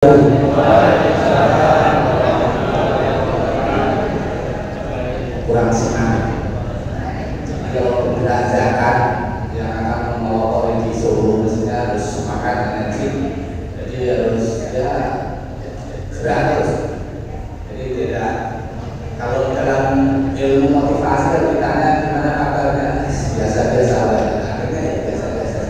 kurang senang. Kalau belajarkan yang akan memotori di Solo mestinya harus makan energi, jadi harus gerak terus. Jadi tidak, kalau dalam ilmu motivasi kalau ditanya gimana kabarnya, biasa-biasa akhirnya ya biasa-biasa.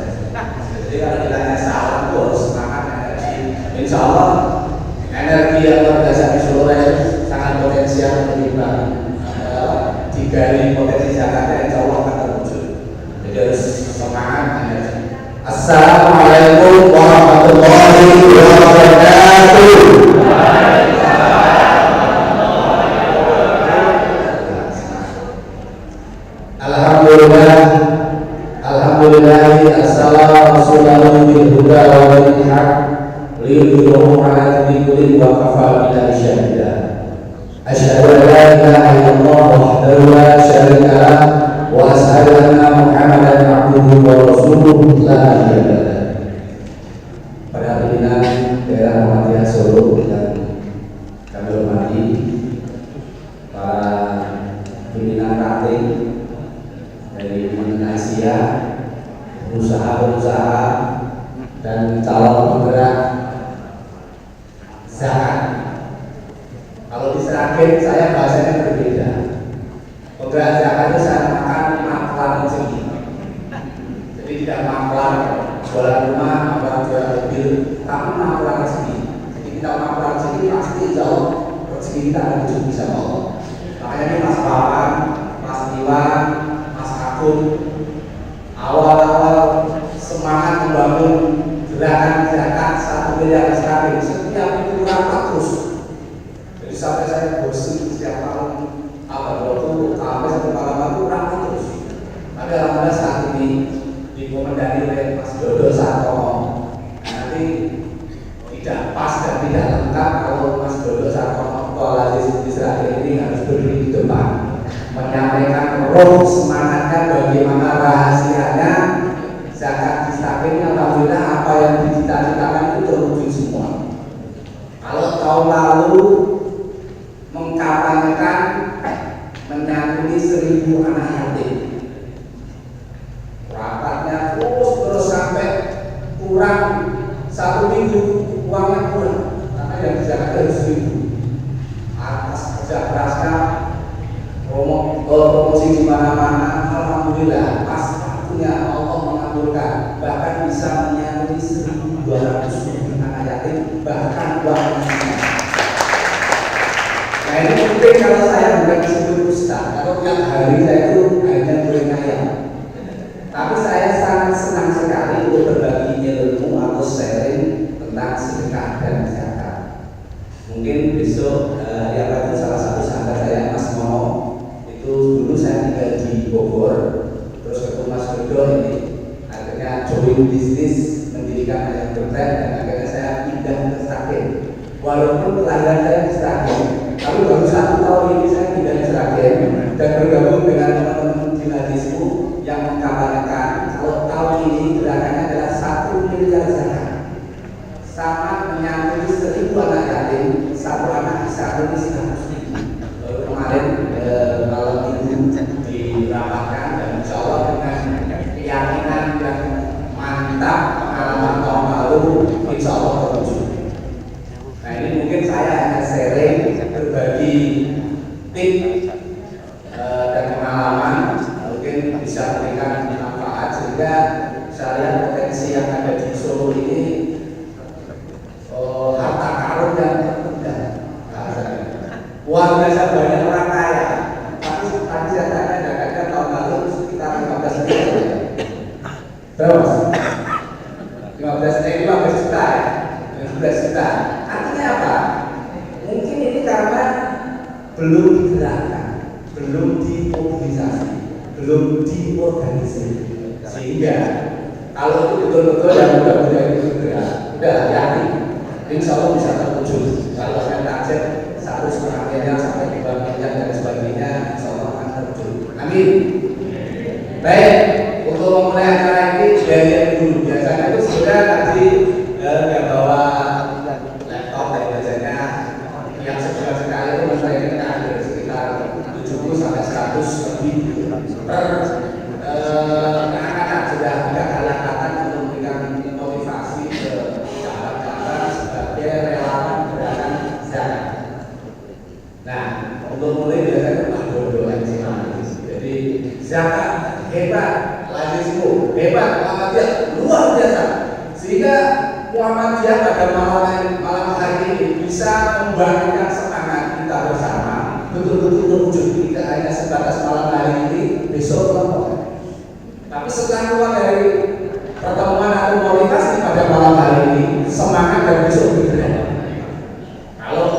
Jadi kalau ditanya salah harus makan energi. Insya Allah energi yang luar biasa di Solo sangat potensial menimbang digali potensi Jakarta, insya Allah akan terwujud. Jadi harus semangat energi. Assalamualaikum warahmatullahi wabarakatuh. Alhamdulillah assalamualaikum bil huda wa dinil haq liyudhhirahu ala dini kulli wa kafa billahi syahida. Asyhadu an la ilaha illallah wahdahu la syarika lah wa asyhadu anna Muhammadan abduhu wa rasuluhu la ilaha illallah. Para pimpinan daerah Muhammadiyah Solo yang kami hormati, para pimpinan ranting dari Asia, pengusaha-pengusaha dan calon penggerak zakat. Kalau di Seragen saya bahasanya berbeda. Penggerak zakat itu saya makan maklar rezeki. Jadi tidak maklar jualan rumah, maklar jualan mobil, tapi maklar rezeki. Jadi kita maklar rezeki pasti jauh rezeki kita akan cukup sama Allah. Makanya ini Mas Bapak, Mas Iwan, Mas Akun, awal-awal semangat membangun gerakan zakat 1 miliar Seragen, setiap itu rapat terus. Jadi sampai saya bosan setiap tahun waktu sampai satu malam kurang terus. Tapi alhamdulillah saat ini dikomandani oleh Mas Dodo Sartono. Nanti tidak pas dan tidak lengkap kalau Mas Dodo Sartono Kuala di Seragen ini harus berdiri di depan menyampaikan roh semangatnya, bagaimana rahasianya zakat di Seragen. Alhamdulillah apa yang dicita-citakan itu terwujud semua. Kalau tahun lalu mengkampanyekan menyangkuni 1000 anak yatim, rapatnya terus sampai kurang 1 minggu uangnya kurang, karena yang dizakat dari 1000. Atas kerja kerasnya promosi di mana-mana, alhamdulillah pas waktunya Allah mengabulkan, bahkan bisa menyangkuni 1200 anak yatim, bahkan uangnya. Nah ini penting kalau saya bukan disebut ustaz, kalau tiap hari saya itu hanya goreng ayam. Tapi saya sangat senang sekali untuk berbagi ilmu atau sharing tentang sedekah dan zakat. Mungkin besok yang tadi salah satu sahabat saya Mas Mono, itu dulu saya tinggal di Bogor, terus ketemu Mas Dodo ini, akhirnya join bisnis mendirikan ayam geprek dan akhirnya saya pindah ke Seragen. Walaupun kelahiran saya di Seragen, tapi baru 1 tahun ini saya pindah ke Seragen dan bergabung dengan teman-teman jihadismu yang mengkampanyekan kalau tahun ini gerakannya adalah 1 miliar zakat, sangat menyangkut 1000 anak yatim, 1 anak bisa beli 100.000. Baru kemarin malam minggu dirapatkan dan insya Allah dengan keyakinan yang mantap, pengalaman tahun lalu insya Allah terwujud. Nah ini mungkin saya hanya sharing, berbagi tip dan pengalaman, mungkin bisa memberikan manfaat sehingga saya lihat potensi yang ada di Solo ini harta karun yang terpendam. Luar biasa banyak orang kaya, tapi tadi saya tanya zakatnya tahun lalu sekitar 15 juta. Terus 15 juta ya, 15 juta. Artinya apa? Mungkin ini karena belum digerakkan, belum dimobilisasi, belum diorganisasi, sehingga kalau itu betul-betul yang mudah-mudah itu bergerak, udah yakin, insya Allah bisa terwujud. Kalau saya target 1,5 miliar sampai 2 miliar dan sebagainya, insya Allah akan terwujud. Amin. Baik, untuk memulai acara ini dari dulu biasanya itu sudah tadi bawa partai biasanya yang sebulan sekali itu menurut ada sekitar 70 sampai 100 lebih per anak-anak sudah ada kelihatan untuk memberikan motivasi ke caleg-caleg sebagai relawan gerakan zakat. Nah, untuk mulai biasanya dodolan sih. Jadi zakat hebat, lazismu hebat, Muhammadiyah luar biasa. Sehingga Muhammadiyah pada malam hari ini bisa membangkitkan semangat kita bersama, betul-betul terwujud, tidak hanya sebatas malam hari ini, besok kelompok. Tapi setelah keluar dari pertemuan atau motivasi pada malam hari ini, semangat dan besok berbeda. Kalau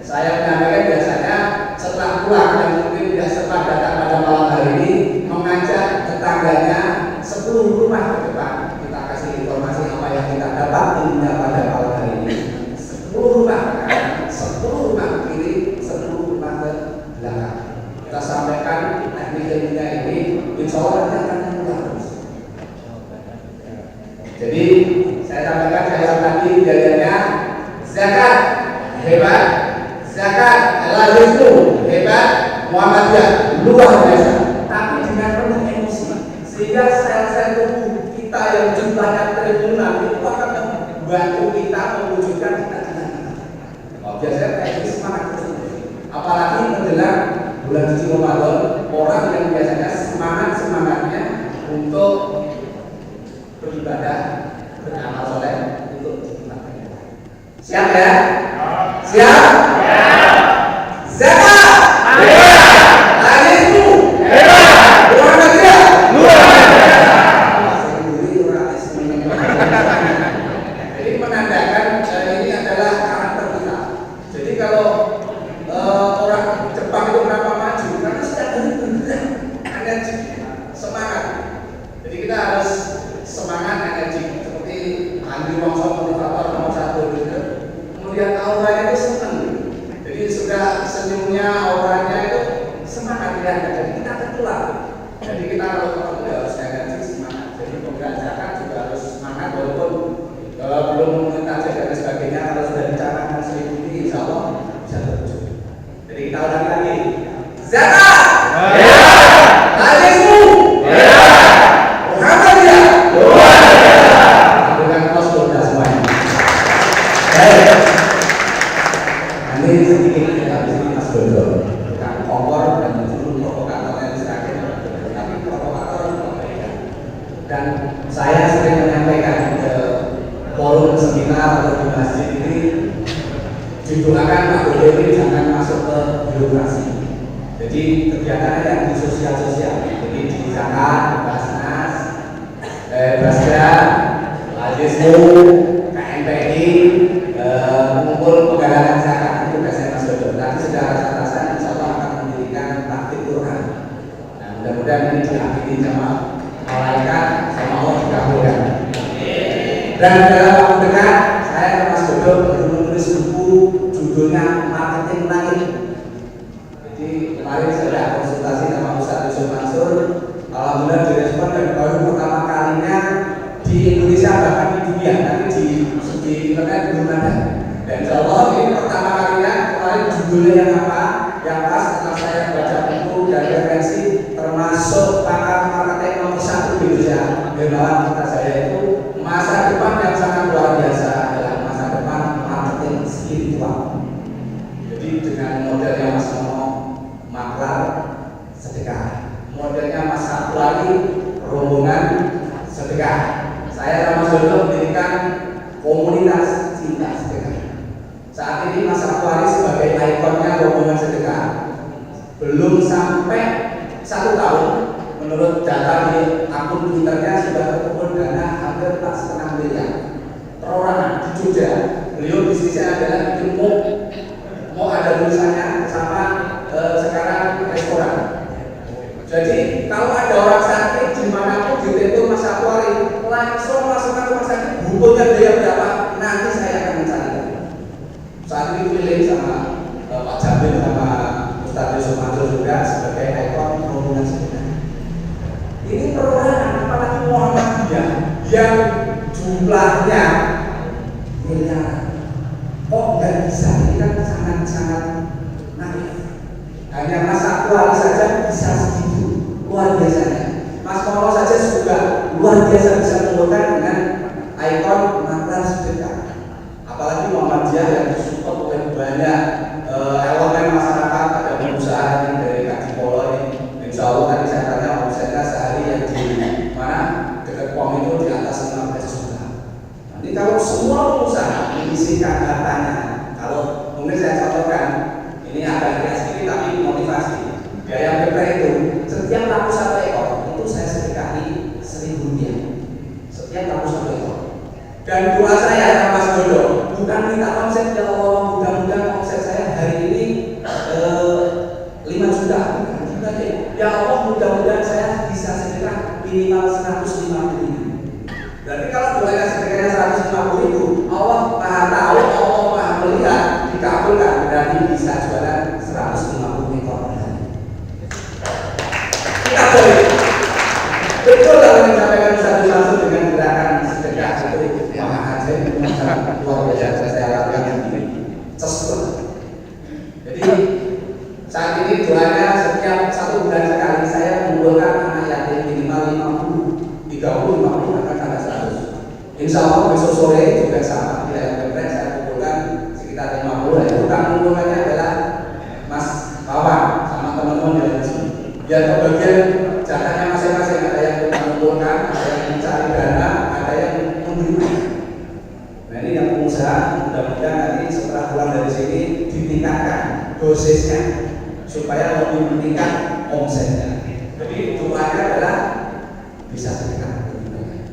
saya menyampaikan biasanya setelah pulang dan mungkin tidak sempat datang pada malam hari ini, mengajak tetangganya 10 rumah ke depan. Kita kasih informasi apa yang kita dapat ilmunya pada malam hari ini. 10 rumah ke kanan, 10 rumah ke kiri, 10 rumah ke belakang. Kita sampaikan teknik ilmunya ini, insya Allah nanti akan mulai. Jadi saya sampaikan sekali lagi jadinya zakat hebat, zakat lazismu hebat, Muhammadiyah luar biasa. Tapi dengan penuh emosi, sehingga sel-sel tubuh kita yang jumlahnya triliunan itu akan membantu kita mewujudkan cita-cita kita. Biasanya kayak ini semangat tersebut. Apalagi menjelang bulan suci Ramadan, orang yang biasanya semangatnya untuk beribadah, beramal soleh untuk ibadah. Siap ya? Siap? Zakat hebat, lazismu hebat, Muhammadiyah luar biasa. Jadi menandakan ini adalah karakter kita. Jadi kalau orang Jepang itu kenapa maju? Karena setiap hari bergerak, energi, semangat. Jadi kita harus semangat, energi. Seperti Andi Wongso motivator nomor 1 gitu. Kemudian auranya itu senang. Jadi sudah senyumnya, auranya itu semangat ya. Jadi kita tertular. Jadi kita kalau ketemu harus energi, semangat. Jadi pemberian zakat juga harus semangat walaupun belum mengenal dan sebagainya. Kalau sudah dicanangkan seribu ini, insya Allah bisa terwujud. Jadi kita ulangi lagi. Zakat hebat, lazismu hebat, Muhammadiyah luar biasa. Dengan kos sudah semuanya. Baik. Ini sedikit kita disini Mas Dodo, bukan kompor dan seluruh provokator yang diserakin, tapi provokator berbeda. Dan saya sering menyampaikan ke forum seminar atau di masjid ini, judulkan Pak Dodo ini jangan masuk ke birokrasi. Jadi kegiatannya yang di sosial-sosial. Jadi di zakat, Basnas, Basda, lazismu, KMPI, mengumpul penggalangan zakat itu biasanya Mas Dodo. Nanti secara atasan insya Allah akan mendirikan taktik Quran. Nah mudah-mudahan ini diakhiri sama malaikat, sama Allah dikabulkan. Dan dalam waktu dekat saya dan Mas Dodo baru menulis buku judulnya Marketing Langit. Jadi kemarin saya sudah konsultasi sama Ustaz Yusuf Mansur. Alhamdulillah direspon dan baru pertama kalinya di Indonesia bahkan di dunia. Nanti di internet belum ada. Dan insya Allah ini pertama kalinya kemarin judulnya yang apa? Yang pas setelah saya baca buku dan referensi termasuk pakar marketing nomor 1 di Indonesia. Dermawan kata saya itu masa depan yang sangat luar biasa adalah masa depan marketing spiritual. Jadi dengan modelnya Mas Mono maklar sedekah, modelnya Mas Aktuari rombongan sedekah. Saya dan Mas Dodo mendirikan komunitas cinta sedekah. Saat ini Mas Aktuari sebagai ikonnya rombongan sedekah belum sampai 1 tahun. Menurut data di akun Twitternya sudah terkumpul dana hampir 4,5 miliar perorangan di Jogja. Beliau bisnisnya adalah bikin mau ada tulisannya sama sekarang restoran. Jadi kalau ada orang sakit dimanapun di Tentu Mas Aktuari langsung masukkan rumah sakit, bukunya biaya berapa nanti saya akan mencari. Saat ini pilih sama Pak Jamil sama Ustaz Yusuf Mansur juga sebagai ikon rombongan sedekah. Ini perorangan apalagi Muhammadiyah yang jumlahnya miliaran. kok nggak bisa, ini kan sangat-sangat naif. Hanya Mas Aktuari saja bisa segitu, luar biasanya. Mas Moro saja juga luar biasa bisa mengumpulkan dengan ikon makna sedekah. Apalagi Muhammadiyah yang disupport oleh banyak elemen masyarakat, ada pengusaha ini dari Kaki Polo ini. Insya Allah tadi saya tanya omsetnya sehari yang di mana dekat POM itu di atas 15 juta. Nanti kalau semua pengusaha mengisikan datanya, kalau mungkin saya contohkan, ini agak tidak sedikit tapi motivasi. Biaya BPR itu setiap laku 1 ekor itu saya sedekahi 1.000 rupiah. Setiap laku 1 ekor. Dan doa saya Mas Dodo bukan minta omset, ya Allah mudah-mudahan omset saya hari ini 5 juta. Bukan deh. Ya Allah mudah-mudahan saya bisa sedekah minimal 150.000. Berarti kalau doanya sedekahnya 150.000, Allah Maha tahu, Allah Maha melihat, dikabulkan, berarti bisa jualan 150 ekor. Kita boleh. Betul kalau menyampaikan satu langsung dengan gerakan sedekah itu maha ajaib, luar biasa saya lakukan ini. Jadi saat ini doanya setiap 1 bulan sekali saya mengumpulkan anak yatim minimal 50, 50 akan ada 100. Insya Allah besok sore juga sama. Bila yang saya kumpulkan sekitar 50. Bukan mengumpulkannya adalah Mas Wawan sama teman-teman dari sini. Biar kebagian jatahnya masing-masing, ada yang mengumpulkan, ada yang mencari dana, ada yang memberi. Nah ini yang pengusaha, mudah-mudahan nanti setelah pulang dari sini ditingkatkan dosisnya supaya lebih meningkat omsetnya. Jadi doanya adalah bisa sedekah lebih banyak.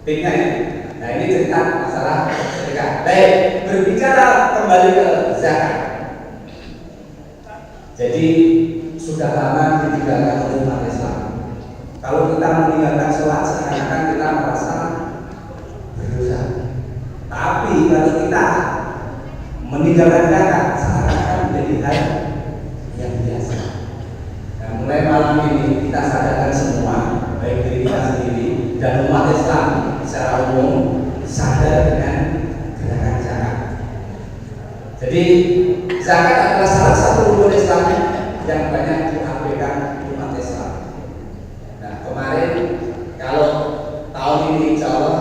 Piknya ini. Nah ini cerita masalah sedekah. Baik, berbicara kembali ke zakat. Jadi sudah lama ditinggalkan oleh umat Islam. Kalau kita meninggalkan sholat seakan-akan kita merasa berdosa. Tapi kalau kita meninggalkan zakat seakan-akan menjadi hal yang biasa. Nah, mulai malam ini kita sadarkan semua, baik diri kita sendiri dan umat Islam secara umum sadar dengan gerakan zakat. Jadi zakat adalah salah satu rukun Islam yang banyak diabaikan umat Islam. Nah kemarin kalau tahun ini insya Allah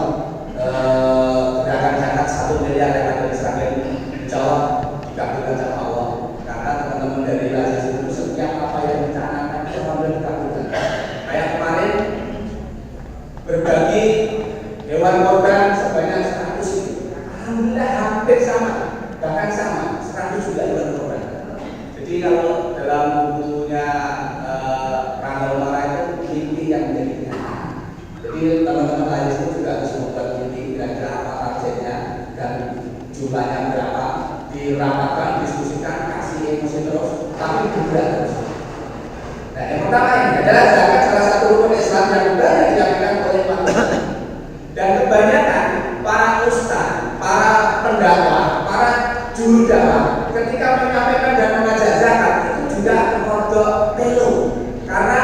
gerakan zakat 1 miliar yang ada di Israel insya Allah dikabulkan sama Allah. Karena teman-teman dari Aziz itu setiap apa yang dicanangkan itu alhamdulillah dikabulkan. Kayak kemarin berbagi hewan korban sebanyak 100 itu, alhamdulillah hampir sama, bahkan sama 100 juga hewan korban. Jadi kalau dalam bukunya Rangga Umara itu mimpi yang menjadi kenyataan. Jadi teman-teman lain itu juga harus membuat mimpi kira-kira apa targetnya dan jumlahnya berapa, dirapatkan, diskusikan, kasih emosi terus, tapi juga terus. Nah yang pertama ini adalah zakat salah satu rukun Islam yang banyak dilakukan oleh manusia. Dan kebanyakan para ustaz, para pendakwah, para juru dakwah ketika menyampaikan dan mengajak zakat itu juga rodok pelu karena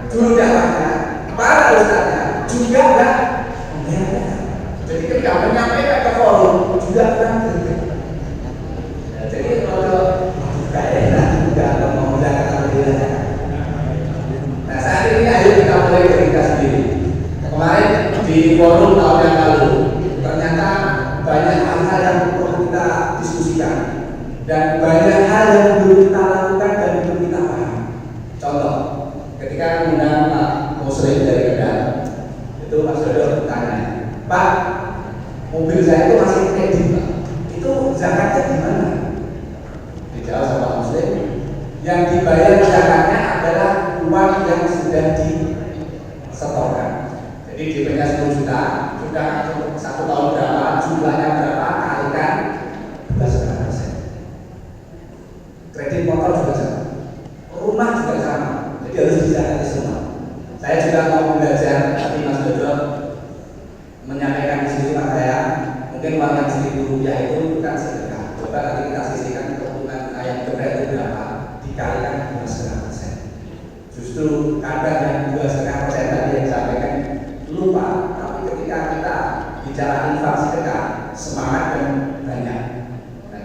juru dakwahnya, para ustaznya juga enggak membayar. Jadi ketika menyampaikan ke forum juga kurang bergerak. Nah, jadi rodok enggak enak juga ngomong zakat atau tidak zakat. Nah saat ini ayo kita mulai dari kita sendiri. Kemarin di forum tahun yang lalu ternyata banyak hal-hal yang perlu kita diskusikan dan banyak hal yang belum kita lakukan dan belum kita paham. Contoh, ketika mengundang Pak Muslim dari Kendal, itu Mas Dodo bertanya, Pak, mobil saya itu masih kredit, Pak. Itu zakatnya gimana? Dijawab sama Pak Muslim, yang dibayar zakatnya adalah uang yang sudah disetorkan. Jadi DP-nya 10 juta, sudah 1 tahun berapa, jumlahnya berapa, kalikan 12,5%. Kredit motor juga sama, rumah juga sama, jadi harus dizakati semua. Saya juga mau belajar, tapi Mas Dodo menyampaikan di sini Mas saya, mungkin uang yang 1.000 rupiah itu bukan sedekah. Coba nanti kita sisihkan keuntungan ayam geprek itu berapa, dikalikan 12,5%. Justru kadang yang 2,5% tadi yang disampaikan lupa, tapi ketika kita bicara infak sedekah, semangat dan banyak. Nah,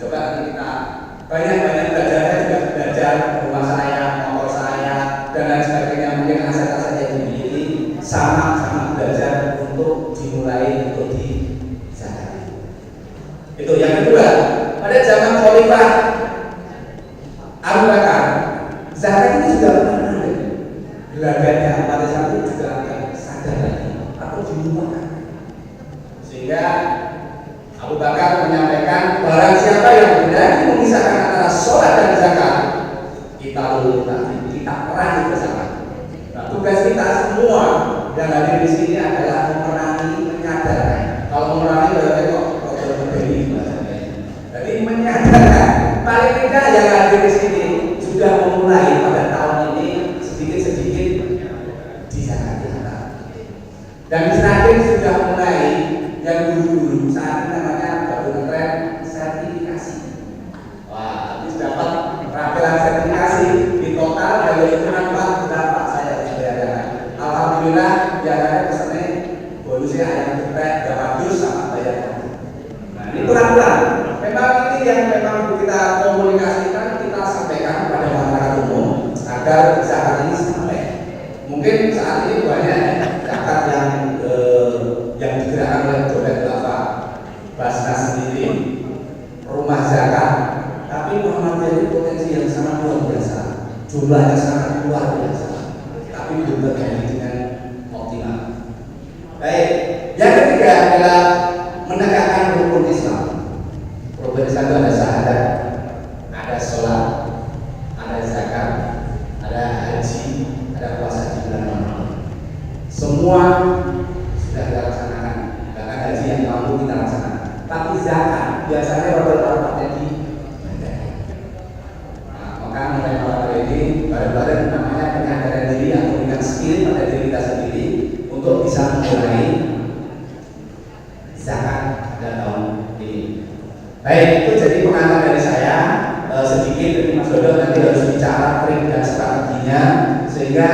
banyak belajarnya juga belajar rumah saya, motor saya, dan lain sebagainya, mungkin aset-aset yang dimiliki sama belajar untuk dimulai untuk di zakat. Itu yang kedua. Pada zaman Khalifah Abu Bakar, zakat itu juga menarik. Gelagatnya pada saat itu juga agak sadar lagi atau dilupakan. Sehingga Abu Bakar menyampaikan, barang siapa yang berani memisahkan antara sholat dan zakat, kita perangi bersama. Nah, tugas kita semua yang hadir di sini adalah memerangi, menyadarkan. Kalau memerangi berarti kok berbeda. Jadi menyadarkan. Paling tidak yang hadir di sini sudah memulai pada tahun ini sedikit-sedikit dizakati harta. Dan terakhir sudah mulai yang dulu saat ini namanya baru ngetren sertifikasi. Wah, habis dapat peraturan sertifikasi di total dari hitungan berapa saya bayarkan. Alhamdulillah biasanya pesannya bonusnya ayam geprek 200 sama bayarkan. Nah, ini kurang-kurang. Memang ini yang memang kita komunikasikan, kita sampaikan kepada masyarakat umum agar zakat ini sampai. Mungkin saat ini banyak zakat yang digerakkan oleh Dompet Bapak, Basnas sendiri, rumah zakat, tapi Muhammadiyah itu potensi yang sangat luar biasa, jumlahnya sangat luar biasa, tapi belum terjadi dengan optimal. Baik, yang ketiga adalah menegakkan rukun Islam. Rukun Islam itu ada syahadat, ada sholat, ada zakat, ada haji, ada puasa di bulan Ramadan. Semua sudah kita laksanakan, bahkan haji yang mampu kita laksanakan. Tapi zakat biasanya rata-rata di maka mulai malam ini bareng-bareng namanya penyadaran diri atau dengan skill pada diri kita sendiri untuk bisa memulai zakat pada tahun ini. Baik, itu jadi pengantar dari saya sedikit dari Mas Dodo, nanti harus bicara trik dan strateginya sehingga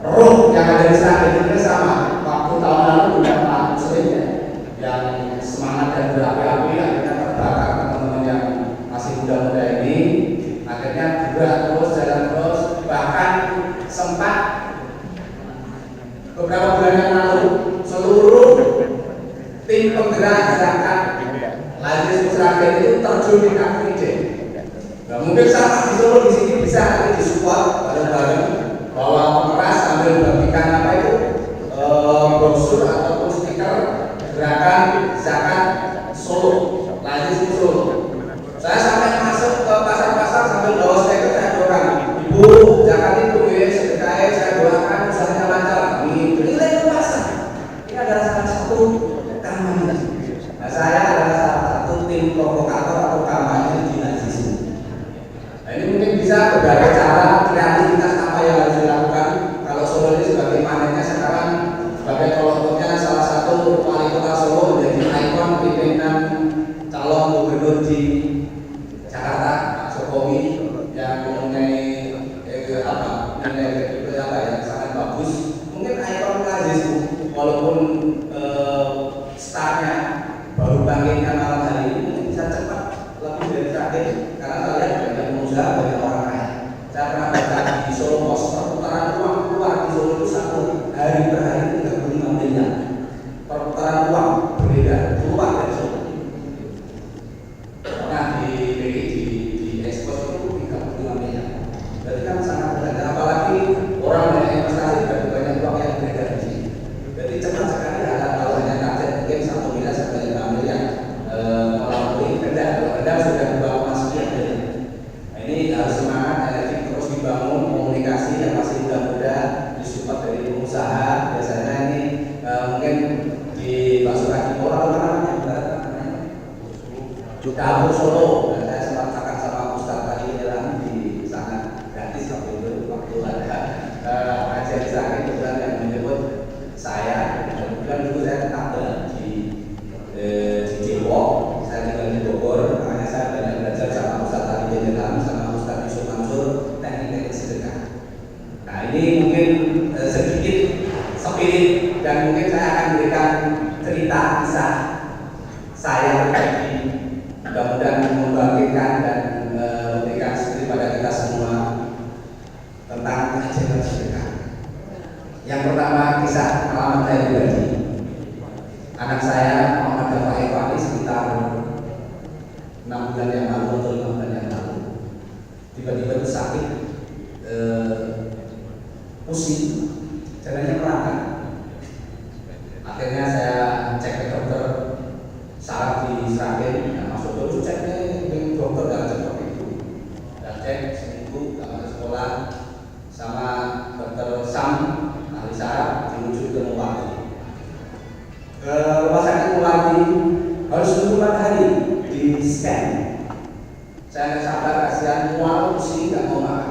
roh yang ada di sana itu sama. Waktu tahun lalu juga Pak Muslim ya, yang semangat dan berapi-api akhirnya terbakar teman-teman yang masih muda-muda ini, akhirnya juga terus jalan terus, bahkan sempat beberapa bulan yang lalu seluruh tim penggerak zakat Lazis Musragen itu terjun di Car Free Day. Nah, mungkin sama di Solo di sini bisa nanti disupport bareng-bareng bahwa pemeras sambil membagikan apa itu brosur ataupun stiker gerakan zakat Solo, Lazis Solo. Saya sampai masuk ke pasar-pasar sambil bawa stiker, saya doakan, Ibu zakat itu sedekah, saya doakan usahanya lancar. Ini nilai pasar. Ini adalah salah satu kampanye. Nah, saya adalah salah satu tim provokator atau kampanye di Lazis. Nah, ini mungkin bisa berbagai cara, kreativitas apa yang harus dilakukan. Kalau Solo ini sebagai panennya sekarang sebagai kelompoknya salah satu wali kota Solo menjadi ikon pimpinan calon gubernur di Jakarta, Pak Jokowi, yang mempunyai nilai yang sangat bagus. Mungkin ikon Lazis walaupun startnya baru bangkitkan malam hari ini mungkin bisa cepat lebih dari terakhir karena saya lihat banyak pengusaha, banyak orang kaya. Saya pernah baca di Solo Pos, perputaran uang keluar di Solo itu satu hari per hari 35 miliar. Perputaran uang beredar keluar dari Solo. Nah di ekspor itu 35 miliar. Berarti kan sangat beredar. Apalagi orang banyak investasi dan banyak uang yang beredar di sini. Jadi cepat sekali kalau hanya target mungkin 1 miliar sampai 5 miliar melalui Kendal. Kalau Kendal sudah 2,9 miliar. Nah, ini harus semangat energi terus dibangun komunikasi yang masih muda-muda disupport dari pengusaha. Biasanya ini mungkin di Basuran Timur atau mana namanya Dapur Solo. Dan saya sempat cakap sama Ustadz tadi di sana gratis waktu ada kajian di sana kebetulan yang menyebut saya. Kebetulan dulu saya tetap di Depok, saya tinggal di Bogor, makanya saya banyak belajar sama Ustadz tadi Jenderal, sama Ustadz Yusuf Mansur teknik-teknik sedekah. Nah, ini mungkin sedikit spirit dan mungkin saya akan berikan cerita kisah saya pribadi, mudah-mudahan membantu pribadi. Anak saya Muhammad Dafa Eva sekitar 6 bulan yang lalu atau 5 bulan yang lalu tiba-tiba itu sakit, pusing, jalannya merangkak. Akhirnya saya cek ke dokter, saraf diserahin, masuk dokter ceknya dengan dokter dan seperti itu. Dan cek seminggu gak masuk sekolah, sama dokter Sam ahli saraf dirujuk ke Mulati. Ke rumah sakit Mulati harus tunggu 4 hari di scan. Saya nggak sabar, kasihan, mual, pusing, nggak mau makan,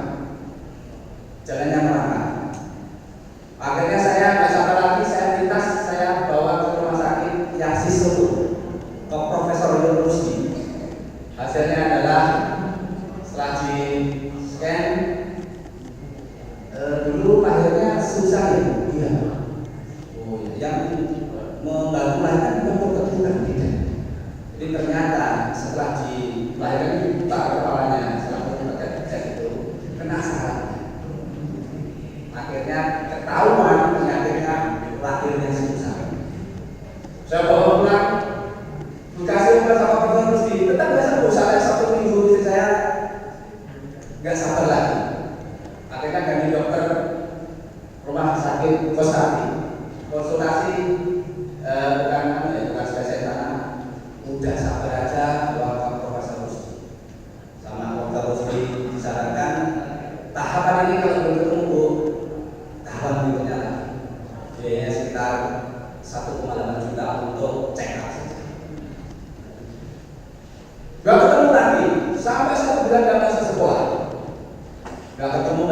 jalannya merangkak. Akhirnya saya nggak sabar lagi, saya bawa ke rumah sakit yang Solo ke Profesor Yul Rusdi. Hasilnya adalah setelah di scan, dulu lahirnya susah ya, iya. Oh, yang membantu lahirkan dokter bukan tidak. Jadi ternyata setelah dilahirkan dibuka kepalanya, setelah cek itu kena saraf. Akhirnya ketahuan penyakitnya lahirnya susah. Saya bawa pulang, dikasih obat sama dokter Rusdi, tetap nggak sembuh. Sampai 1 minggu istri saya nggak sabar lagi. Akhirnya ganti dokter rumah sakit Kostati, konsultasi bukan spesialis anak. Udah sabar aja, bawa ke Profesor Rusdi. Sama Dokter Rusdi disarankan tahapan ini kalau belum ketemu, tahapan berikutnya lagi. Biayanya sekitar 1,8 juta untuk check up saja. Gak ketemu lagi, sampai 1 bulan gak masuk sekolah. Gak ketemu.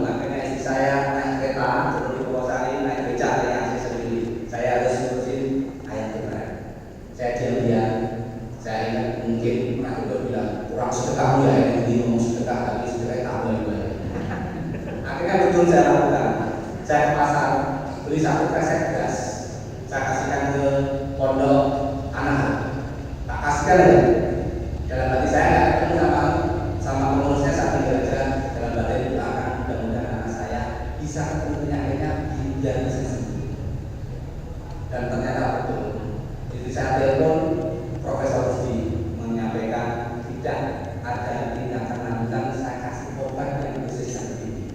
Akhirnya istri saya naik kereta turun di Purwosari, naik becak yang saya sendiri. Saya harus ngurusin ayam geprek. Saya diam-diam. Saya ingat mungkin pernah juga bilang kurang sedekahmu ya, ini ngomong sedekah tapi sedekah tamu juga. Akhirnya betul saya lakukan. Saya ke pasar beli 1 kresek gas. Saya kasihkan ke pondok anak. Tak kasihkan ya. Dalam hati saya nggak ketemu sama pengurusnya saat ini aja. Dalam batin itu akan mudah-mudahan anak saya bisa ketemu penyakitnya biar bisa sembuh. Dan ternyata betul. Jadi saya telepon Profesor Rusdi menyampaikan tidak ada tindakan lanjutan, saya kasih obat yang dosis yang tinggi.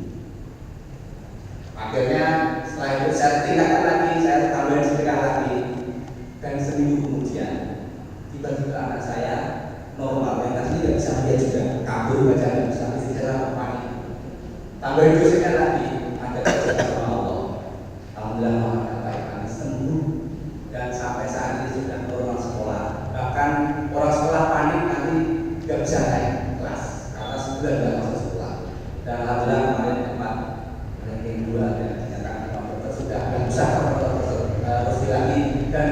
Akhirnya setelah itu saya tindakan lagi, saya tambahin sedekah lagi, dan seminggu kemudian tiba-tiba anak saya normal, yang tadi tidak bisa melihat juga, kabur baca nggak bisa, istirahat panik. Tambahin dosisnya lagi, ada kerja sama Allah. Alhamdulillah Muhammad Dafa sembuh dan sampai saat ini sudah normal sekolah. Bahkan orang sekolah panik nanti nggak bisa naik kelas karena sudah nggak masuk sekolah. Dan alhamdulillah kemarin dapat ranking 2 dan dinyatakan dokter sudah nggak usah Rusdi lagi. Dan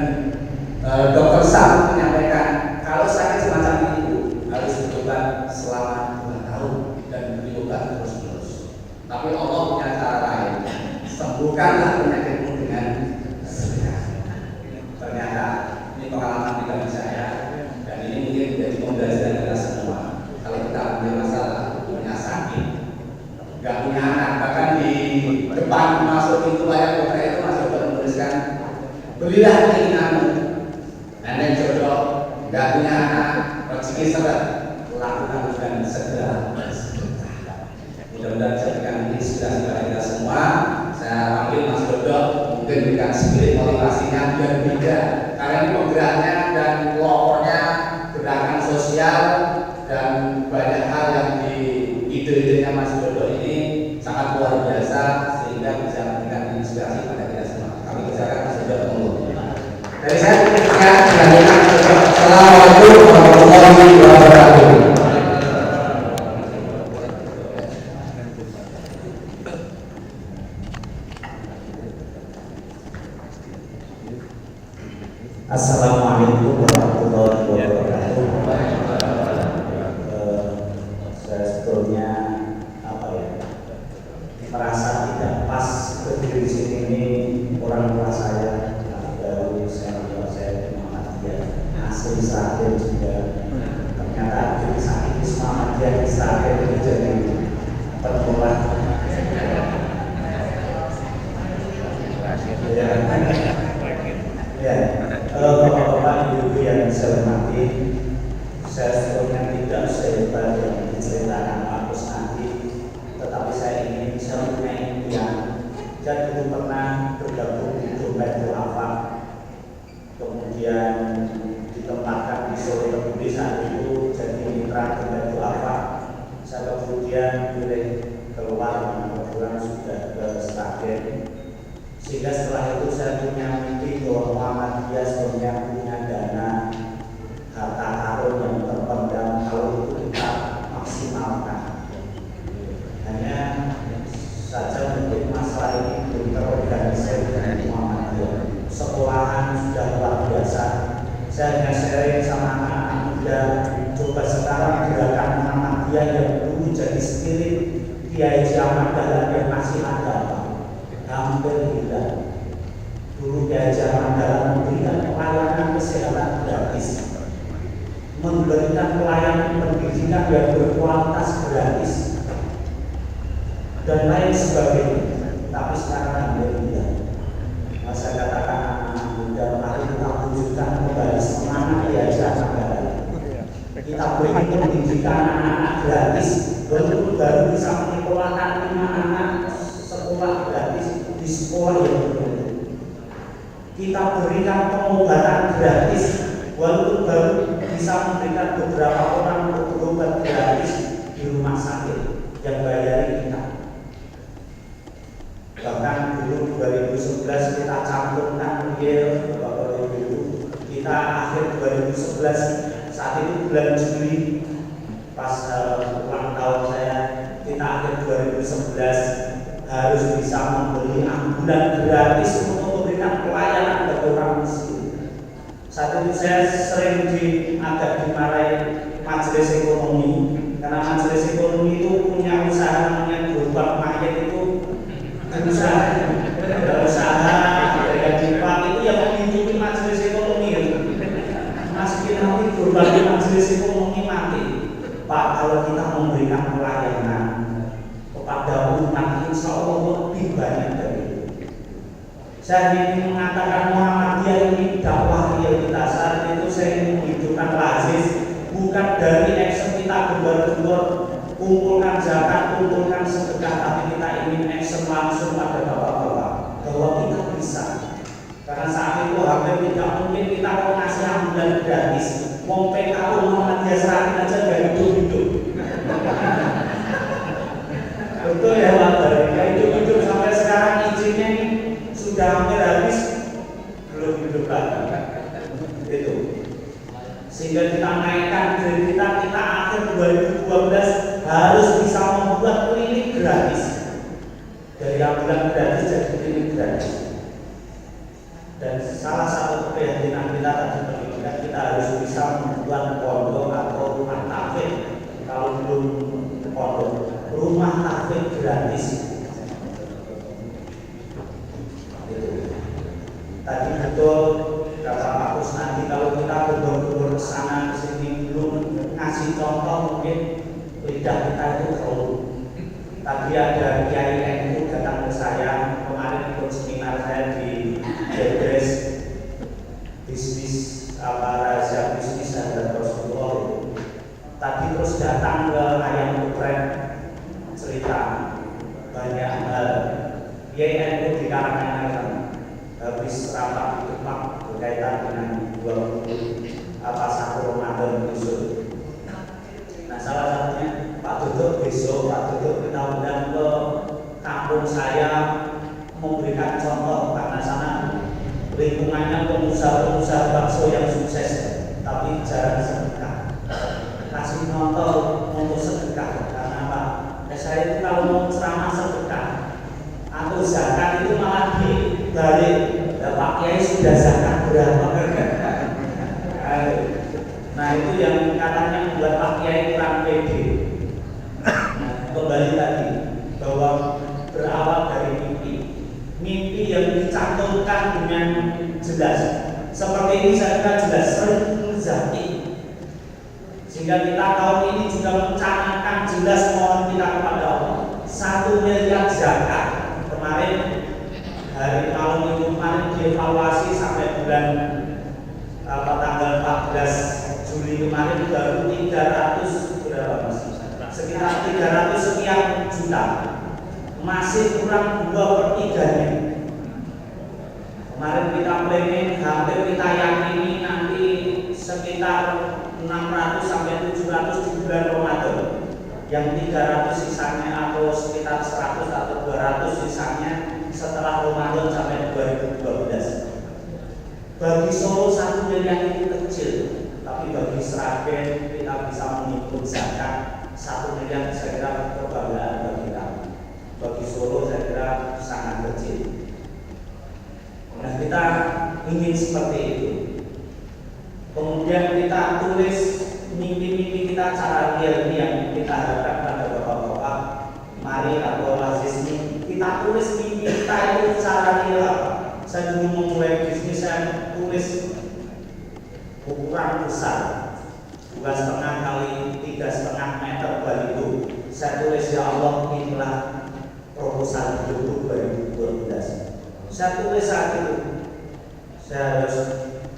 dokter Sam menyampaikan kalau sakit semacam itu harus berobat selama 2 tahun dan berobat terus-menerus. Tapi Allah punya cara lain. Sembuhkanlah penyakitmu dengan sedekah. Ternyata ini pengalaman pribadi saya dan ini mungkin menjadi pembelajaran kita semua. Kalau kita punya masalah, punya sakit, nggak punya anak, bahkan di depan masuk pintu ayat dokter itu masih menuliskan belilah keinginanmu. Nenek jodoh, nggak punya anak, rezeki seret, lakukan dan segera. Mudah-mudahan jadikan inspirasi bagi kita semua. Saya panggil Mas Dodo, mungkin berikan sedikit motivasinya biar beda. Karena ini penggeraknya dan pelopornya gerakan sosial dan banyak hal yang di ide-idenya Mas Dodo ini sangat luar biasa sehingga bisa memberikan inspirasi pada kita semua. Kami ucapkan Mas Dodo. Dari saya Assalamualaikum warahmatullahi wabarakatuh. Assalamualaikum warahmatullahi wabarakatuh. Saya sebetulnya merasa tidak pas berdiri di sini. Ini orang tua saya dari saya Muhammadiyah asli Sragen juga ternyata Saya sebetulnya tidak sehebat yang diceritakan Pak Kusnadi, tetapi saya ingin bisa punya impian. Saya dulu pernah bergabung di Dompet Duafa, kemudian ditempatkan di Solo Kediri saat itu jadi mitra Dompet Duafa. Saya kemudian pilih keluar kebetulan sudah ke Sragen, sehingga setelah itu saya punya mimpi bahwa Muhammadiyah sebenarnya punya dana harta karun yang terpendam kalau itu kita maksimalkan. Hanya saja mungkin masalah ini belum terorganisir dengan Muhammadiyah. Sekolahan sudah luar biasa. Saya hanya sharing sama anak-anak muda, coba sekarang gerakan Muhammadiyah yang dulu jadi spirit Kiai Ahmad Dahlan yang masih ada, hampir hilang. Dulu Kiai Ahmad Dahlan memberikan pelayanan kesehatan gratis, memberikan pelayanan pendidikan yang berkualitas gratis, dan lain sebagainya. Tapi sekarang hampir hilang. Saya katakan anak-anak muda, mari kita wujudkan kembali semangat Kiai Ahmad Dahlan. Kita berikan pendidikan anak-anak gratis, baru bisa menyekolahkan 5 anak sekolah gratis di sekolah yang berbeda. Kita berikan pengobatan gratis, walaupun baru bisa memberikan beberapa orang untuk berobat gratis di rumah sakit yang bayari kita. Bahkan dulu 2011 kita cantumkan Bapak Ibu, kita akhir 2011 saat itu bulan Juli pas ulang tahun saya, kita akhir 2011 harus bisa membeli ambulan gratis untuk memberikan pelayanan bagi orang miskin. Saat itu saya sering agak dimarahi majelis ekonomi, karena majelis ekonomi itu punya usaha namanya gerobak mayat. Itu usaha dari Jepang itu yang mengunjungi majelis ekonomi itu. Masukin nanti berbagai majelis ekonomi mati. Pak, kalau kita memberikan pelayanan kepada umat, insya Allah lebih banyak dari itu. Saya ingin mengatakan Muhammadiyah ini dakwah realitas. Saat itu saya ingin menghidupkan lazis, bukan dari action kita gembar-gembor kumpulkan zakat, kumpulkan sedekah, tapi kita ingin action langsung pada bapak-bapak bahwa kita bisa. Karena saat itu hampir tidak mungkin kita mau ngasih ambulan gratis. Mau PKU Muhammadiyah Seragen aja gak hidup-hidup. Betul ya Pak, gak hidup-hidup sampai sekarang izinnya ini sudah hampir habis, belum hidup lagi. Itu. Sehingga kita naikkan dari kita akhir 2012 harus bisa membuat klinik gratis. Dari ambulan gratis jadi klinik gratis. Dan salah satu keyakinan kita tadi pendidikan, kita harus bisa membuat pondok atau rumah tahfidz. Kalau belum pondok, rumah tahfidz gratis. Tadi betul kata Pak Kusnadi, kalau kita berburu ke sana ke sini belum ngasih contoh, mungkin lidah kita itu terlalu. Tadi ada Kiai NU datang ke saya kemarin ikut seminar saya di Jebres bisnis rahasia bisnis dan Rasulullah. Tadi terus datang ke Ayam Geprek cerita banyak hal. Kiai NU di Karanganyar habis rapat di Demak berkaitan dengan 20 satu Ramadan besok. Nah, salah satunya Pak Duduk besok, Pak Duduk kita undang ke kampung saya memberikan contoh, karena sana lingkungannya pengusaha-pengusaha bakso yang sukses, tapi jarang sedekah. Kasih contoh untuk sedekah, karena Pak, saya itu kalau mau ceramah sedekah atau zakat itu malah dibalik. Pak Kiai sudah zakat berapa? Nah, itu yang katanya membuat Pak Kiai kurang pede. Nah, kembali tadi bahwa berawal dari mimpi yang dicantumkan dengan jelas. Seperti ini saya kira jelas sering zati. Sehingga kita tahun ini juga mencanangkan jelas mohon kita kepada Allah 1 miliar zakat. Kemarin hari malam minggu kemarin dievaluasi sampai bulan tanggal 14 Juli Juli kemarin baru 300 berapa Mas? Sekitar 300 sekian juta, masih kurang 2/3-nya. Kemarin kita planning, hampir kita yakini nanti sekitar 600 sampai 700 di bulan Ramadan. Yang 300 sisanya atau sekitar 100 atau 200 sisanya setelah Ramadan sampai 2012. Bagi Solo 1 miliar itu kecil, tapi bagi Sragen kita bisa menghitung zakat 1 miliar, saya kira kebanggaan bagi kami. Bagi Solo saya kira sangat kecil. Nah, kita ingin seperti itu. Kemudian kita tulis mimpi-mimpi kita cara real ini yang kita harapkan pada bapak-bapak. Mari atau lazisnya kita tulis mimpi kita itu cara real apa. Saya dulu memulai bisnis, saya tulis ukuran besar 2,5 kali 3,5 meter baliho. Saya tulis, ya Allah, inilah proposal hidup 2012. Saya tulis saat itu saya harus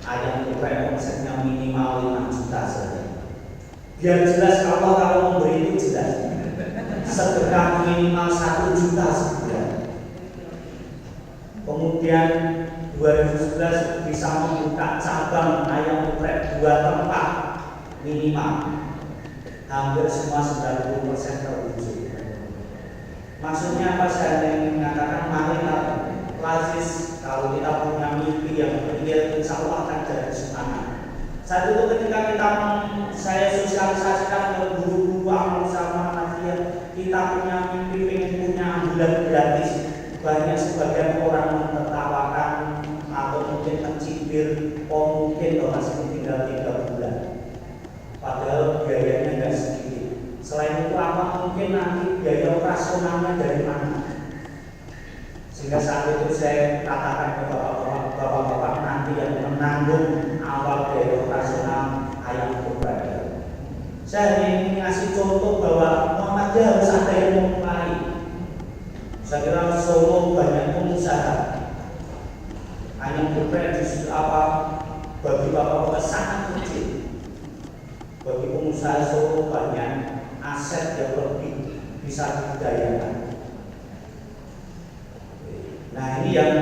ayam geprek omsetnya minimal 5 juta saja. Biar jelas kalau memberi itu jelas. Sedekah minimal 1 juta sebulan. Kemudian 2011 bisa membuka cabang ayam geprek 2 tempat minimal. Hampir semua 90% terwujud. Maksudnya apa? Saya ingin mengatakan mari lazis, kalau kita punya mimpi yang real, insya Allah akan jadi semangat. Saat itu ketika saya sosialisasikan ke guru-guru amal sama Nafiah, kita punya mimpi pengen punya ambulan gratis. Banyak sebagian orang menertawakan atau mungkin mencibir, oh mungkin loh masih tinggal 3 bulan. Padahal biayanya nggak sedikit. Selain itu apa mungkin nanti biaya operasionalnya dari mana? Sehingga saat itu saya katakan ke bapak-bapak nanti yang menanggung awal biaya operasional ayam geprek. Saya ingin ngasih contoh bahwa Muhammadiyah harus ada yang memulai. Saya kira Solo banyak pengusaha ayam geprek di bagi bapak-bapak sangat kecil. Bagi pengusaha Solo banyak aset yang lebih bisa dibudidayakan. Nah, ini yang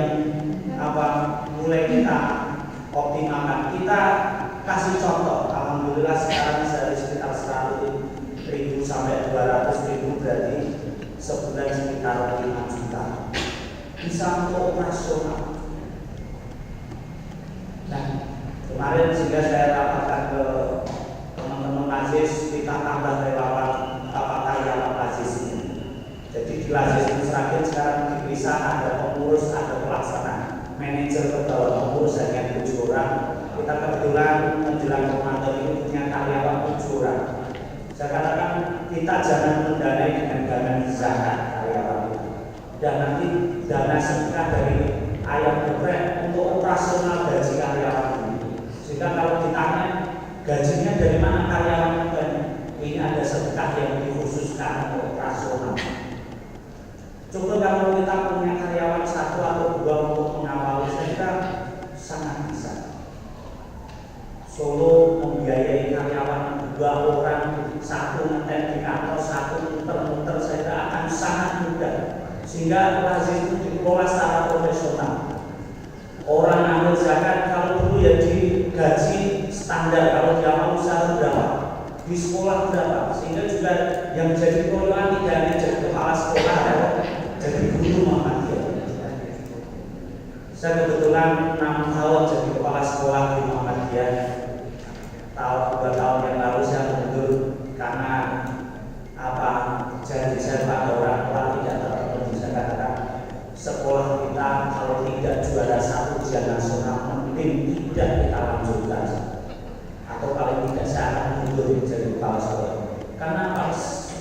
mulai kita optimalkan. Kita kasih contoh. Alhamdulillah sekarang dari sekitar 100.000 sampai 200.000 berarti sebulan sekitar 5 juta. Bisa untuk operasional. Nah, kemarin sehingga saya rapatkan ke teman-teman Lazis, kita tambah relawan karyawan Lazis ini. Jadi di Lazis Sragen sekarang dipisah, ada pengurus, ada pelaksana, manajer ke bawah, pengurus hanya 7 orang. Kita kebetulan menjelang Ramadan ini punya karyawan 7 orang. Saya katakan kita jangan mendanai dengan dana zakat karyawan itu, dan nanti dana sedekah dari ayam geprek untuk operasional gaji karyawan ini. Sehingga kalau ditanya gajinya dari mana karyawan itu, ini ada sedekah yang dikhususkan untuk operasional. Coba kalau kita punya karyawan 1 atau 2 untuk mengawali, saya kira sangat bisa. Solo membiayai karyawan 2 orang, 1 ngetek di kantor, 1 muter-muter, saya kira akan sangat mudah. Sehingga lazim itu dikelola secara profesional. Orang ambil zakat kalau dulu ya digaji standar, kalau dia mau usaha berapa, di sekolah berapa, sehingga juga yang jadi pengelola tidak hanya jadi kepala sekolah atau jadi guru Muhammadiyah. Saya kebetulan 6 tahun jadi kepala sekolah di Muhammadiyah. 2 tahun yang lalu saya mundur karena janji saya pada orang tua tidak terpenuhi. Saya katakan sekolah kita kalau tidak juara 1 ujian nasional mending tidak kita lanjutkan, atau paling tidak saya akan mundur menjadi kepala sekolah. Karena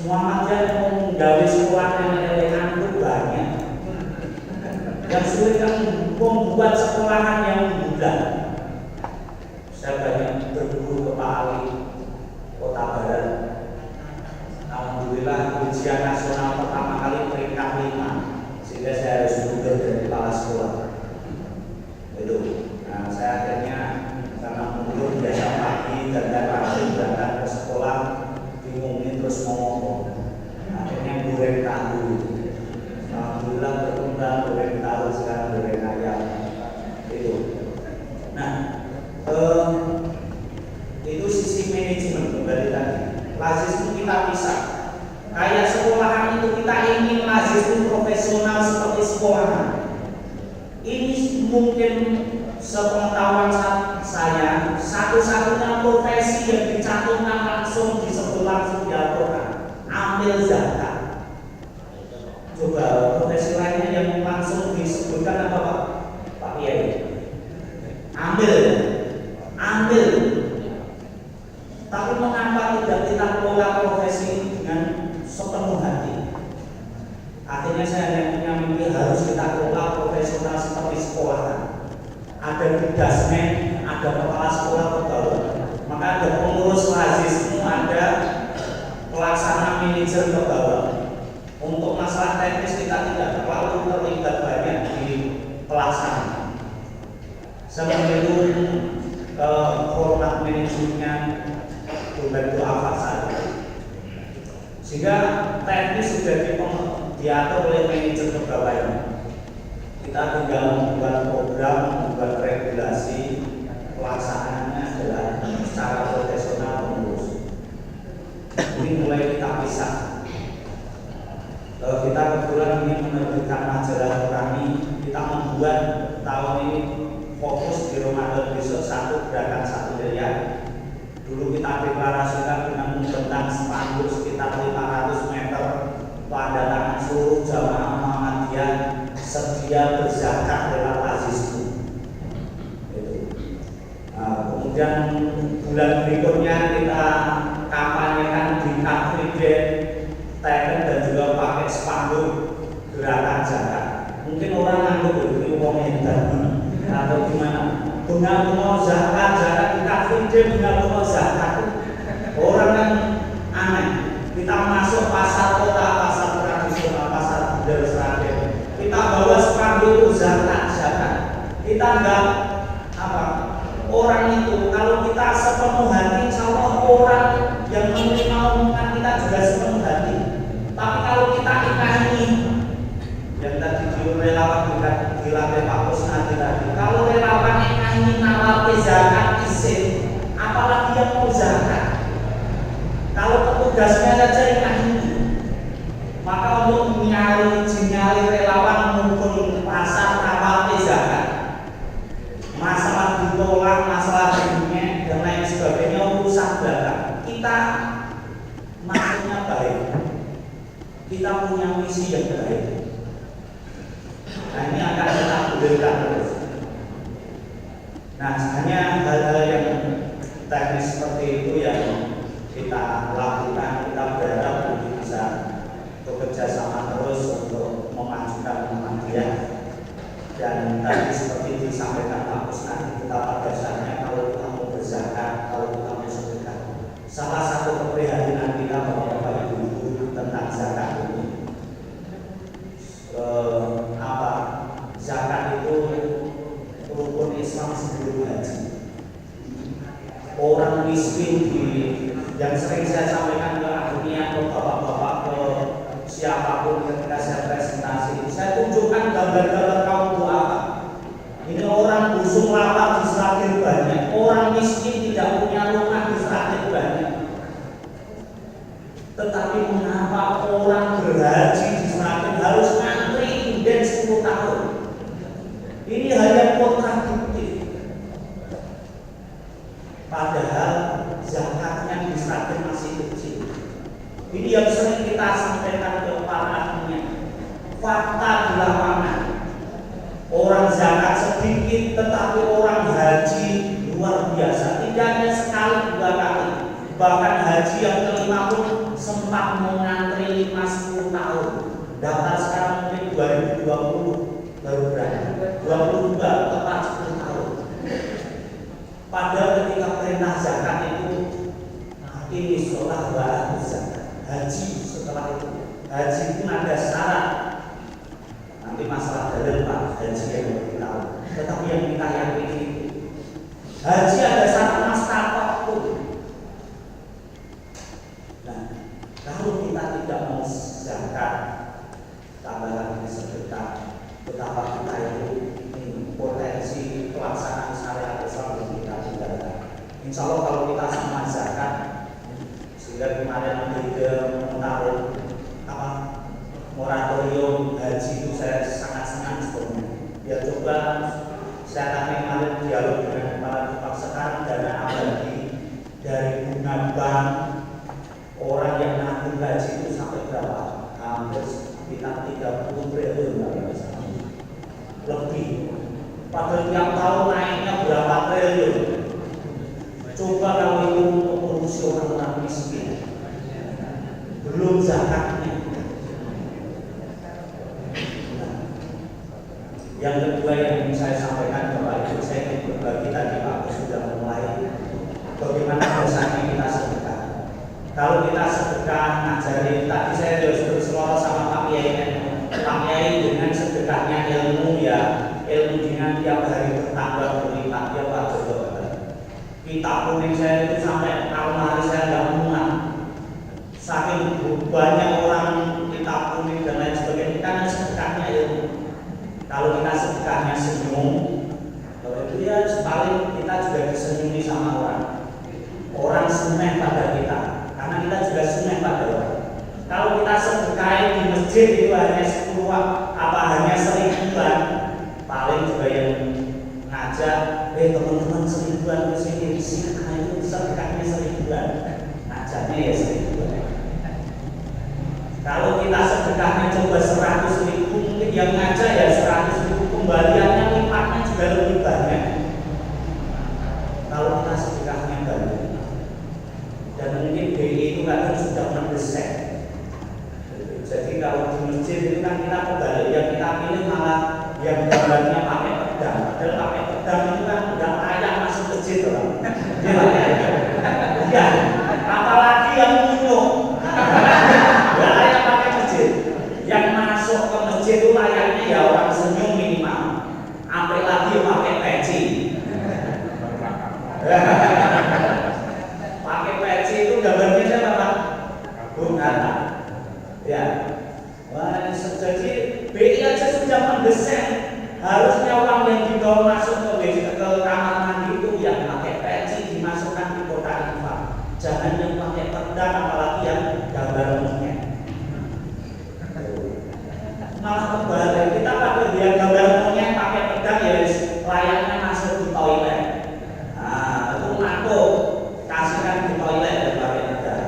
Muhammadiyah mau menggawe sekolah yang elegan itu banyak. Yang sulit kan membuat sekolahan yang mudah. Saya banyak berguru ke Pak Ali, Kota Barat. Alhamdulillah ujian nasional pertama kali peringkat 5, sehingga saya harus mundur dari kepala sekolah. Itu. Nah, saya akhirnya karena mundur biasa pagi dan rambut lazismu kita pisah. Kayak sekolahan itu kita ingin lazismu profesional seperti sekolahan. Ini mungkin sepengetahuan saya satu-satunya profesi yang dicantumkan langsung disebut langsung di Al-Quran, amil zakat. Coba profesi lainnya yang langsung disebutkan apa Pak Kiai? Ambil. Tapi mengapa tidak kita kelola profesi ini dengan sepenuh hati? Akhirnya saya hanya punya mimpi harus kita kelola profesional seperti sekolahan. Ada bidasmen, ada kepala sekolah pegawai, maka ada pengurus lazismu, ada pelaksana manajer pegawai. Untuk masalah teknis kita tidak terlalu terlibat banyak di pelaksana. Sebelum format manajemennya Dompet Du'afa saja, sehingga teknis sudah diatur oleh manajer pegawai. Kita tinggal membuat program, membuat regulasi, pelaksanaannya adalah secara profesional pengurus. Ini mulai kita pisah. Kita kebetulan ingin menerbitkan majalah kami. Kita membuat tahun ini fokus di Ramadan besok 1 gerakan 1 miliar. Dulu kita deklarasikan dengan membentang spanduk sekitar 500 meter pada tangan seluruh jamaah Muhammadiyah sedia berzakat lewat lazisku. Kemudian bulan berikutnya kita kampanyekan di Car Free Day, teken dan juga pakai spanduk gerakan zakat. Mungkin orang ngangguk ini uang hebat atau gimana? Bunga zakat di Car Free Day, bunga zakat. Orang yang aneh. Kita masuk pasar kota, pasar tradisional, pasar budaya Seragen. Kita bawa spanduk zakat. Kita enggak orang itu kalau kita sepenuh hati, insya Allah orang yang menerima omongan kita juga sepenuh hati. Tapi kalau kita ini yang tadi relawan dilatih Pak Kusnadi tadi, kalau relawan ini nawar zakat isin, apalagi yang mau zakat. Kalau petugasnya saja ini, maka untuk nyari relawan mumpun pasar nawar zakat, masalah ditolak, masalah dunia dan lain sebagainya urusan belakang. Kita maksudnya baik, kita punya misi yang baik. Nah ini akan kita gulirkan terus. Nah hanya hal-hal yang teknis seperti itu yang kita lakukan. Kita berharap nanti bisa bekerja sama terus untuk memajukan Muhammadiyah. Dan tadi seperti disampaikan Pak Kusnadi, kita pada dasarnya kalau kita mau berzakat, kalau kita mau sedekah, salah satu keprihatinan kita Bapak Ibu tentang zakat ini, zakat itu rukun Islam sebelum haji. Orang miskin yang sering saya sampaikan ke dunia, ke bapak-bapak, ke siapapun ketika saya presentasi, saya tunjukkan gambar-gambar kaum du'afa. Ini orang busung lapar di Seragen banyak, orang miskin tidak punya rumah di Seragen banyak. Tetapi mengapa orang berhaji di Seragen harus ngantri inden 10 tahun? Ini hal yang kontradiktif. Padahal zakatnya di Seragen masih kecil. Ini yang sering kita sampaikan ke para ahlinya. Fakta di lapangan, orang zakat sedikit, tetapi orang haji luar biasa. Tidak hanya sekali 2 kali, bahkan haji yang kelima pun sempat mengantri 5-10 tahun. Daftar sekarang mungkin 2020 baru berani, 22 tepat 10 tahun. Padahal ketika perintah zakat itu ini sholat wa zakat. Haji setelah itu, haji pun ada syarat. Nanti masalah dalil Pak haji yang lebih tahu. Tetapi yang kita yakini itu, haji ada syarat maskapai pun. Nah, kalau kita tidak mau zakat, tambah lagi sedekah, betapa kita itu potensi pelaksanaan syariat Islam yang kita tinggalkan. Insya Allah kalau kita sama zakat, Sehingga kemarin ide menaruh apa moratorium haji itu saya sangat senang sebetulnya. Ya coba saya tadi kemarin dialog dengan kepala Jepang sekarang dana abadi dari bunga bank orang yang nabung haji itu sampai berapa? Hampir sekitar 30 triliun lebih. Padahal tiap tahun naiknya berapa triliun. Coba kalau itu untuk mengurusi orang-orang miskin, belum zakatnya. Nah, yang kedua yang ingin saya sampaikan Bapak Ibu, saya ingin berbagi tadi Pak Bos sudah mulai bagaimana dosanya kita sedekah. Kalau kita sedekah ngajarin, tadi saya sudah selorot sama Pak Kiai dengan sedekahnya ilmu ya, ilmu dengan tiap hari bertambah berlipat ya Pak Jodoh. Kitab kuning saya itu sampai almari saya nggak muat. Saking banyak orang kitab kuning dan lain sebagainya, karena sedekahnya ilmu. Kalau kita sedekahnya senyum, kalau itu ya paling kita juga disenyumi sama orang. Orang seneng pada kita, karena kita juga seneng pada orang. Kalau kita sedekah di masjid itu hanya 10 apa hanya 1000-an, paling juga yang ngajak, teman-teman 1000-an ke sini, karena itu sedekahnya 1000-an, ngajaknya ya 1000-an. Kalau kita sedekahnya coba 100.000, mungkin yang ngajak ya 100.000, kembaliannya lipatnya juga lebih banyak. Kalau kita sedekahnya banyak, dan mungkin BI itu kadang sudah mendesak. Jadi kalau di masjid itu kan kita kembali, yang kita pilih malah yang gambarnya pakai pedang. Padahal pakai pedang itu kan udah layak masuk masjid loh. Ya, apalagi yang kunyuk. Gak layak pakai masjid. Yang masuk ke masjid itu layaknya ya orang senyum minimal. Sampai lagi pakai peci. Pakai peci itu gambarnya siapa Pak? Bung Hatta. Ya, wah, jadi BI aja sudah mendesain. Harusnya uang yang dibawa masuk ke kamar mandi itu yang pakai peci dimasukkan di kotak infak. Jangan yang pakai pedang, apalagi yang gambar monyet. Malah kebalik, kita pakai dia gambar monyet pakai pedang ya layaknya masuk di toilet. Nah, itu ngaku kasihkan di toilet dan pakai pedang.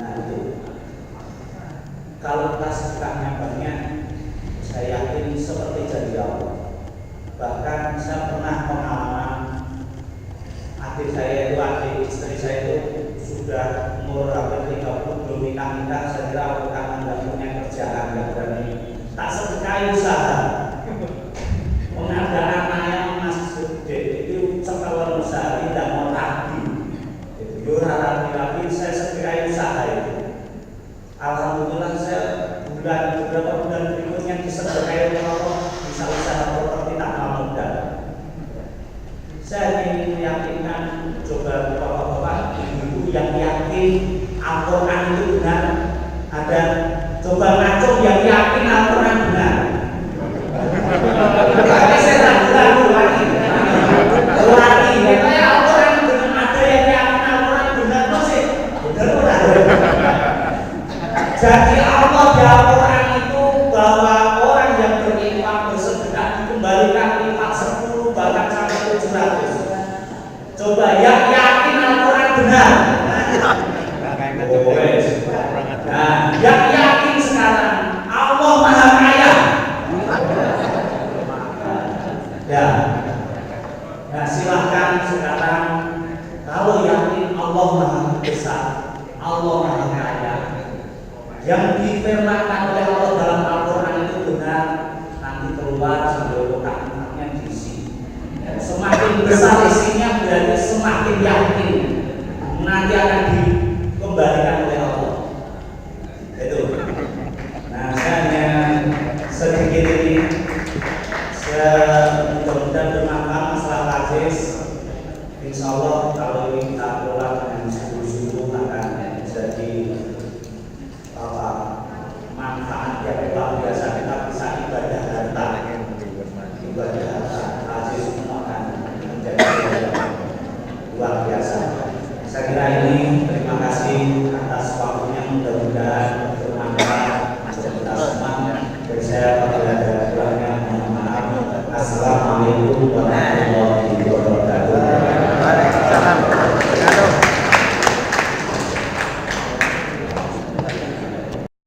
Nah itu. Kalau kita sedekahnya banyak, saya yakin seperti janji Allah. Bahkan saya pernah pengalaman adik saya itu, adik istri saya itu sudah umur hampir 30 belum nikah. Saya kira karena nggak punya kerjaan, nggak berani tak sedekah usaha. Pengadaan anaknya masih gede itu setelah usaha tidak mau rapi. Itu rapi saya sedekah usaha itu. Alhamdulillah saya beberapa bulan berikutnya disedekahi oleh Allah bisa usaha properti tanpa modal. Saya ingin meyakinkan coba bapak-bapak ibu-ibu yang yakin Al-Quran itu benar, ada coba ngacung yang yakin Al-Quran benar. Tapi saya ragu-ragu lagi. Katanya Al-Quran dengan ada yang yakin Al-Quran benar masih benar. Jadi Allah di Al-Quran itu bahwa orang yang berinfak bersedekah dikembalikan lipat 10 bahkan sampai 700. Coba yang yakin Al-Quran benar. Nah, yang yakin sekarang Allah Maha Kaya. Ya. Nah, silahkan sekarang kalau yakin Allah Maha Besar, Allah Maha Kaya. Yang difirmankan oleh Allah dalam Al-Quran itu benar, nanti keluar sambil kotak infaknya diisi. Semakin besar isinya berarti semakin yakin nanti akan dikembalikan oleh Allah. Itu. Nah, saya hanya sedikit ini. Saya mudah-mudahan bermanfaat masalah hadis. Insya Allah kalau ini kita kelola dengan sungguh-sungguh akan jadi manfaat yang luar biasa. Kita bisa ibadah harta, ibadah harta haji semua akan menjadi luar biasa. Saya kira ini, terima kasih Kalau ada kurangnya mohon maaf. Assalamualaikum warahmatullahi wabarakatuh.